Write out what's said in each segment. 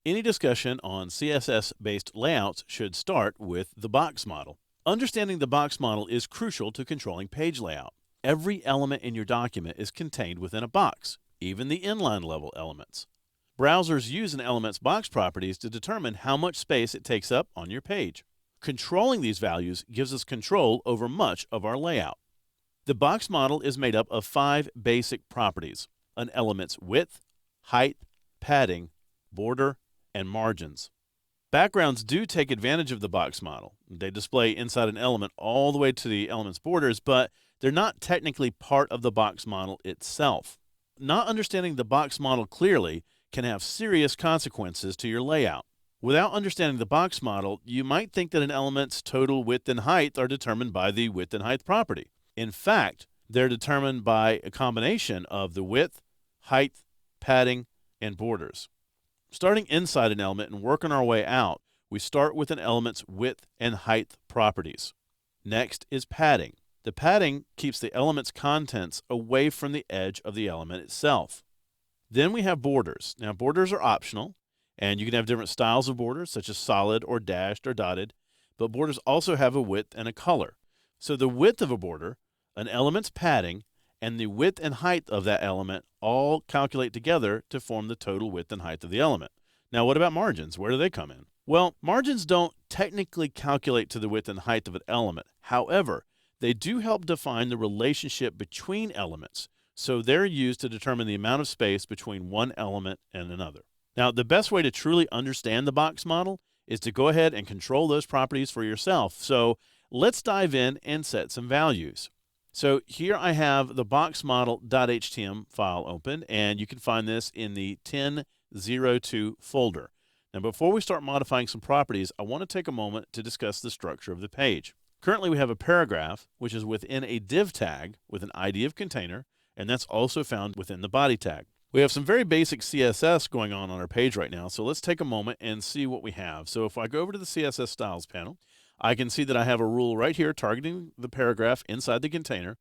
Any discussion on CSS-based layouts should start with the box model. Understanding the box model is crucial to controlling page layout. Every element in your document is contained within a box, even the inline level elements. Browsers use an element's box properties to determine how much space it takes up on your page. Controlling these values gives us control over much of our layout. The box model is made up of 5 basic properties: an element's width, height, padding, border, and margins. Backgrounds do take advantage of the box model. They display inside an element all the way to the element's borders, but they're not technically part of the box model itself. Not understanding the box model clearly can have serious consequences to your layout. Without understanding the box model, you might think that an element's total width and height are determined by the width and height property. In fact, they're determined by a combination of the width, height, padding, and borders. Starting inside an element and working our way out, we start with an element's width and height properties. Next is padding. The padding keeps the element's contents away from the edge of the element itself. Then we have borders. Now, borders are optional, and you can have different styles of borders, such as solid or dashed or dotted, but borders also have a width and a color. So the width of a border, an element's padding, and the width and height of that element all calculate together to form the total width and height of the element. Now, what about margins? Where do they come in? Well, margins don't technically calculate to the width and height of an element. However, they do help define the relationship between elements, so they're used to determine the amount of space between one element and another. Now, the best way to truly understand the box model is to go ahead and control those properties for yourself. So let's dive in and set some values. So here I have the boxmodel.html file open, and you can find this in the 1002 folder. Now, before we start modifying some properties, I want to take a moment to discuss the structure of the page. Currently, we have a paragraph, which is within a div tag with an ID of container, and that's also found within the body tag. We have some very basic CSS going on our page right now, so let's take a moment and see what we have. So if I go over to the CSS styles panel, I can see that I have a rule right here targeting the paragraph inside the container,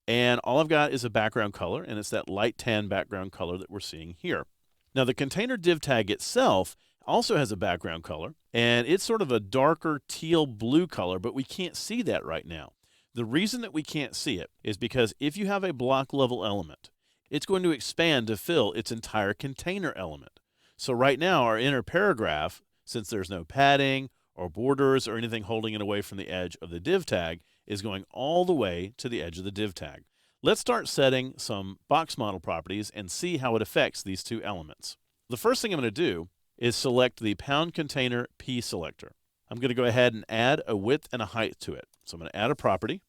and all I've got is a background color, and it's that light tan background color that we're seeing here. Now, the container div tag itself also has a background color, and it's sort of a darker teal blue color, but we can't see that right now. The reason that we can't see it is because if you have a block level element, it's going to expand to fill its entire container element. So right now, our inner paragraph, since there's no padding or borders or anything holding it away from the edge of the div tag, is going all the way to the edge of the div tag. Let's start setting some box model properties and see how it affects these two elements. The first thing I'm going to do is select the pound container P selector. I'm going to go ahead and add a width and a height to it. So I'm going to add a property.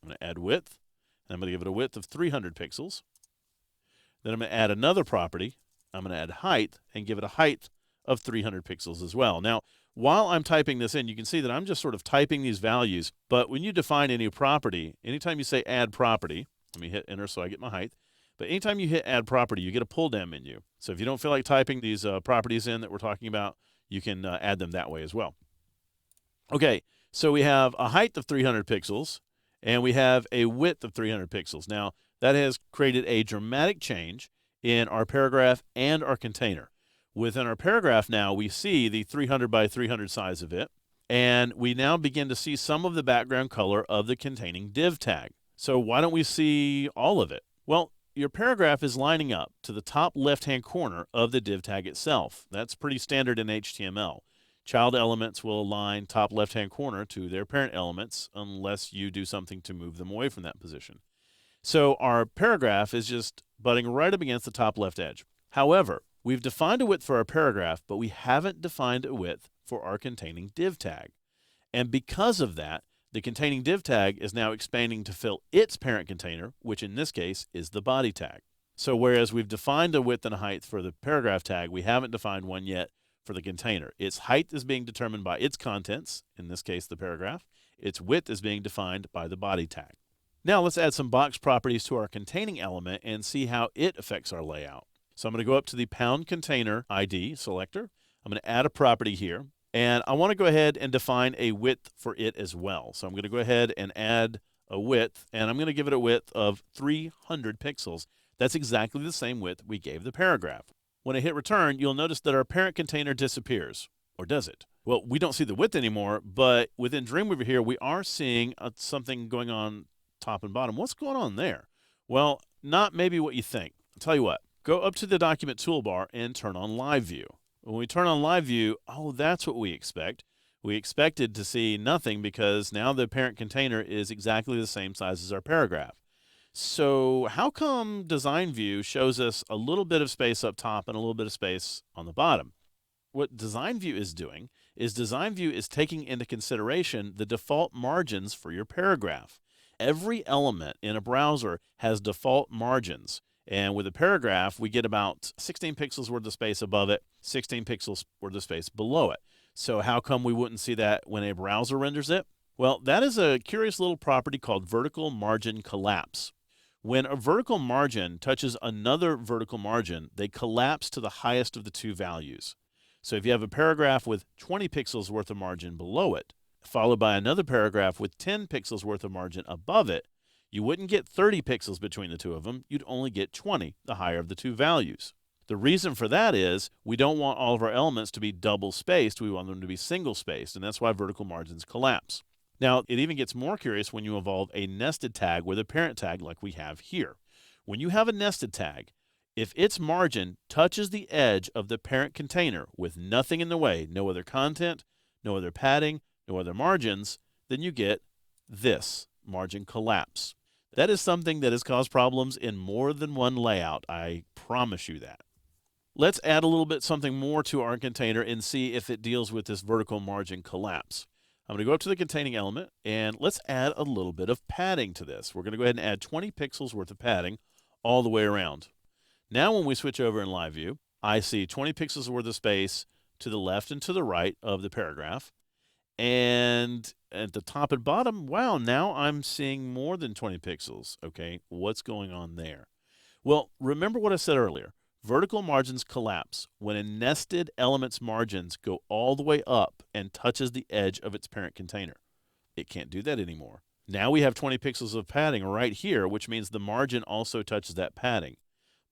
I'm going to add width, and I'm going to give it a width of 300 pixels. Then I'm going to add another property. I'm going to add height and give it a height of 300 pixels as well. Now, while I'm typing this in, you can see that I'm just sort of typing these values, but when you define any property, anytime you say add property, let me hit enter so I get my height, but anytime you hit add property, you get a pull down menu. So if you don't feel like typing these properties in that we're talking about, you can add them that way as well. Okay, so we have a height of 300 pixels, and we have a width of 300 pixels. Now, that has created a dramatic change in our paragraph and our container. Within our paragraph now, we see the 300 by 300 size of it, and we now begin to see some of the background color of the containing div tag. So why don't we see all of it? Well, your paragraph is lining up to the top left-hand corner of the div tag itself. That's pretty standard in HTML. Child elements will align top left-hand corner to their parent elements unless you do something to move them away from that position. So our paragraph is just butting right up against the top left edge. However, we've defined a width for our paragraph, but we haven't defined a width for our containing div tag. And because of that, the containing div tag is now expanding to fill its parent container, which in this case is the body tag. So whereas we've defined a width and a height for the paragraph tag, we haven't defined one yet for the container. Its height is being determined by its contents, in this case the paragraph. Its width is being defined by the body tag. Now let's add some box properties to our containing element and see how it affects our layout. So I'm going to go up to the pound container ID selector. I'm going to add a property here, and I want to go ahead and define a width for it as well. So I'm going to go ahead and add a width, and I'm going to give it a width of 300 pixels. That's exactly the same width we gave the paragraph. When I hit return, you'll notice that our parent container disappears. Or does it? Well, we don't see the width anymore, but within Dreamweaver here, we are seeing something going on top and bottom. What's going on there? Well, not maybe what you think. I'll tell you what. Go up to the document toolbar and turn on Live View. When we turn on Live View, oh, that's what we expect. We expected to see nothing because now the parent container is exactly the same size as our paragraph. So how come Design View shows us a little bit of space up top and a little bit of space on the bottom? What Design View is doing is Design View is taking into consideration the default margins for your paragraph. Every element in a browser has default margins. And with a paragraph, we get about 16 pixels worth of space above it, 16 pixels worth of space below it. So how come we wouldn't see that when a browser renders it? Well, that is a curious little property called vertical margin collapse. When a vertical margin touches another vertical margin, they collapse to the highest of the two values. So if you have a paragraph with 20 pixels worth of margin below it, followed by another paragraph with 10 pixels worth of margin above it, you wouldn't get 30 pixels between the two of them. You'd only get 20, the higher of the two values. The reason for that is we don't want all of our elements to be double spaced. We want them to be single spaced, and that's why vertical margins collapse. Now, it even gets more curious when you involve a nested tag with a parent tag like we have here. When you have a nested tag, if its margin touches the edge of the parent container with nothing in the way, no other content, no other padding, no other margins, then you get this margin collapse. That is something that has caused problems in more than one layout. I promise you that. Let's add a little bit something more to our container and see if it deals with this vertical margin collapse. I'm going to go up to the containing element and let's add a little bit of padding to this. We're going to go ahead and add 20 pixels worth of padding all the way around. Now when we switch over in Live View, I see 20 pixels worth of space to the left and to the right of the paragraph. And at the top and bottom, wow, now I'm seeing more than 20 pixels. Okay, what's going on there? Well, remember what I said earlier. Vertical margins collapse when a nested element's margins go all the way up and touches the edge of its parent container. It can't do that anymore. Now we have 20 pixels of padding right here, which means the margin also touches that padding.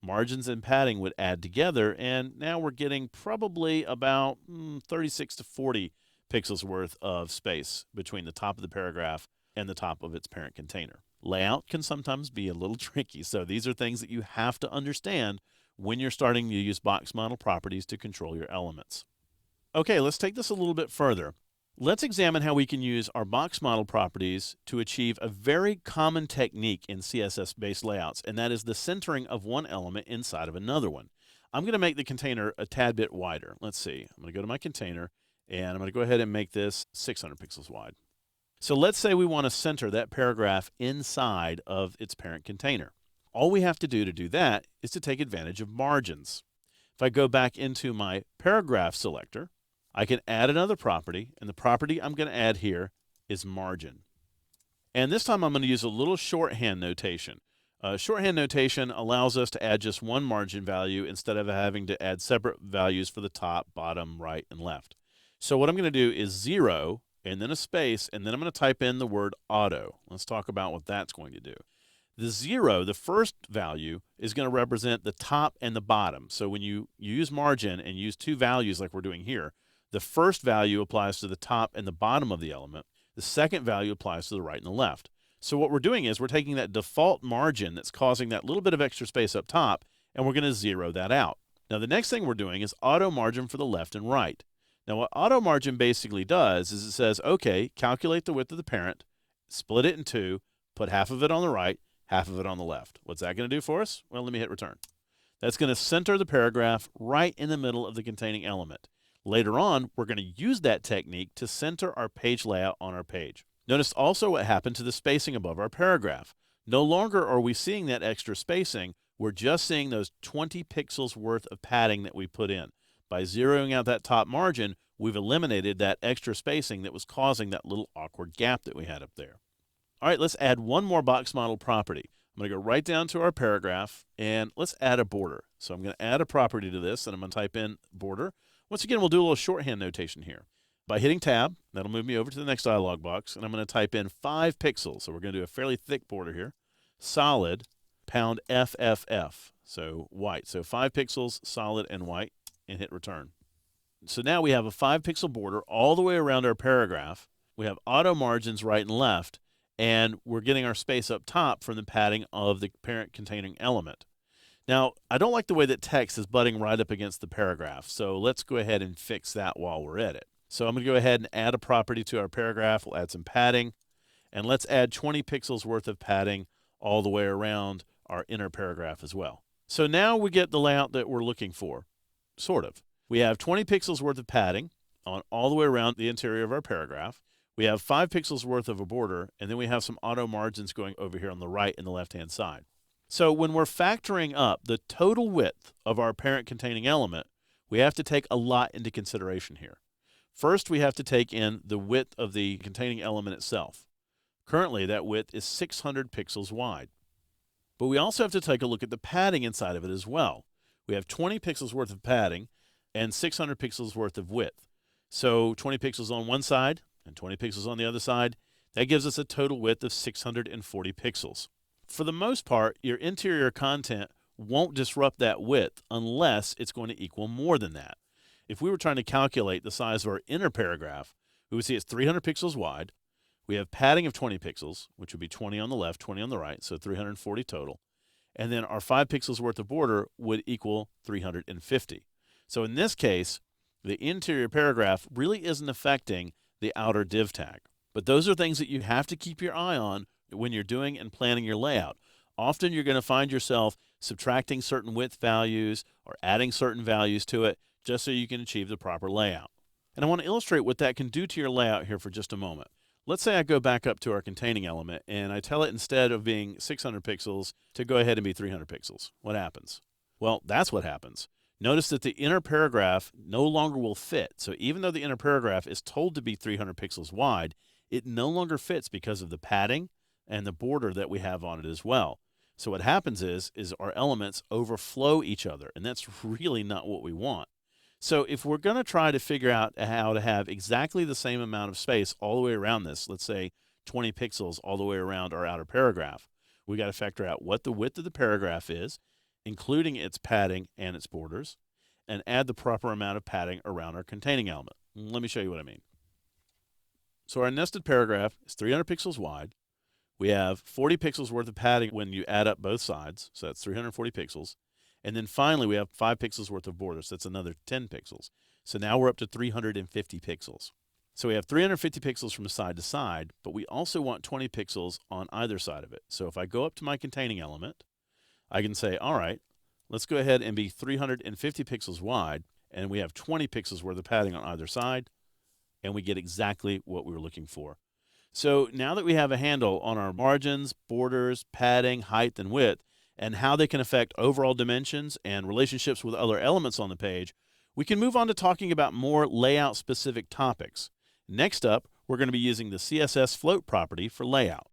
Margins and padding would add together, and now we're getting probably about 36 to 40 pixels worth of space between the top of the paragraph and the top of its parent container. Layout can sometimes be a little tricky, so these are things that you have to understand when you're starting to use box model properties to control your elements. Okay, let's take this a little bit further. Let's examine how we can use our box model properties to achieve a very common technique in CSS-based layouts, and that is the centering of one element inside of another one. I'm going to make the container a tad bit wider. Let's see. I'm going to go to my container, and I'm going to go ahead and make this 600 pixels wide. So let's say we want to center that paragraph inside of its parent container. All we have to do that is to take advantage of margins. If I go back into my paragraph selector, I can add another property, and the property I'm going to add here is margin. And this time I'm going to use a little shorthand notation. Shorthand notation allows us to add just one margin value instead of having to add separate values for the top, bottom, right, and left. So what I'm going to do is 0, and then a space, and then I'm going to type in the word auto. Let's talk about what that's going to do. The 0, the first value, is going to represent the top and the bottom. So when you use margin and use two values like we're doing here, the first value applies to the top and the bottom of the element. The second value applies to the right and the left. So what we're doing is we're taking that default margin that's causing that little bit of extra space up top, and we're going to 0 that out. Now the next thing we're doing is auto margin for the left and right. Now what auto margin basically does is it says, okay, calculate the width of the parent, split it in two, put half of it on the right, half of it on the left. What's that going to do for us? Well, let me hit return. That's going to center the paragraph right in the middle of the containing element. Later on, we're going to use that technique to center our page layout on our page. Notice also what happened to the spacing above our paragraph. No longer are we seeing that extra spacing, we're just seeing those 20 pixels worth of padding that we put in. By zeroing out that top margin, we've eliminated that extra spacing that was causing that little awkward gap that we had up there. All right, let's add one more box model property. I'm going to go right down to our paragraph, and let's add a border. So I'm going to add a property to this, and I'm going to type in border. Once again, we'll do a little shorthand notation here. By hitting tab, that'll move me over to the next dialog box, and I'm going to type in 5 pixels. So we're going to do a fairly thick border here. Solid, pound FFF. So white. So 5 pixels, solid and white, and hit return. So now we have a 5-pixel border all the way around our paragraph. We have auto margins right and left, and we're getting our space up top from the padding of the parent containing element. Now, I don't like the way that text is butting right up against the paragraph, so let's go ahead and fix that while we're at it. So I'm going to go ahead and add a property to our paragraph. We'll add some padding, and let's add 20 pixels worth of padding all the way around our inner paragraph as well. So now we get the layout that we're looking for, sort of. We have 20 pixels worth of padding on all the way around the interior of our paragraph. We have 5 pixels worth of a border, and then we have some auto margins going over here on the right and the left-hand side. So when we're factoring up the total width of our parent containing element, we have to take a lot into consideration here. First, we have to take in the width of the containing element itself. Currently, that width is 600 pixels wide. But we also have to take a look at the padding inside of it as well. We have 20 pixels worth of padding and 600 pixels worth of width. So 20 pixels on one side and 20 pixels on the other side, that gives us a total width of 640 pixels. For the most part, your interior content won't disrupt that width unless it's going to equal more than that. If we were trying to calculate the size of our inner paragraph, we would see it's 300 pixels wide. We have padding of 20 pixels, which would be 20 on the left, 20 on the right, so 340 total. And then our 5 pixels worth of border would equal 350. So in this case, the interior paragraph really isn't affecting the outer div tag. But those are things that you have to keep your eye on when you're doing and planning your layout. Often you're going to find yourself subtracting certain width values or adding certain values to it just so you can achieve the proper layout. And I want to illustrate what that can do to your layout here for just a moment. Let's say I go back up to our containing element and I tell it instead of being 600 pixels to go ahead and be 300 pixels. What happens? Well, that's what happens. Notice that the inner paragraph no longer will fit. So even though the inner paragraph is told to be 300 pixels wide, it no longer fits because of the padding and the border that we have on it as well. So what happens is our elements overflow each other, and that's really not what we want. So if we're going to try to figure out how to have exactly the same amount of space all the way around this, let's say 20 pixels all the way around our outer paragraph, we got to factor out what the width of the paragraph is, including its padding and its borders, and add the proper amount of padding around our containing element. Let me show you what I mean. So our nested paragraph is 300 pixels wide. We have 40 pixels worth of padding when you add up both sides, so that's 340 pixels. And then finally, we have 5 pixels worth of borders, so that's another 10 pixels. So now we're up to 350 pixels. So we have 350 pixels from side to side, but we also want 20 pixels on either side of it. So if I go up to my containing element, I can say, all right, let's go ahead and be 350 pixels wide, and we have 20 pixels worth of padding on either side, and we get exactly what we were looking for. So now that we have a handle on our margins, borders, padding, height, and width, and how they can affect overall dimensions and relationships with other elements on the page, we can move on to talking about more layout-specific topics. Next up, we're going to be using the CSS float property for layout.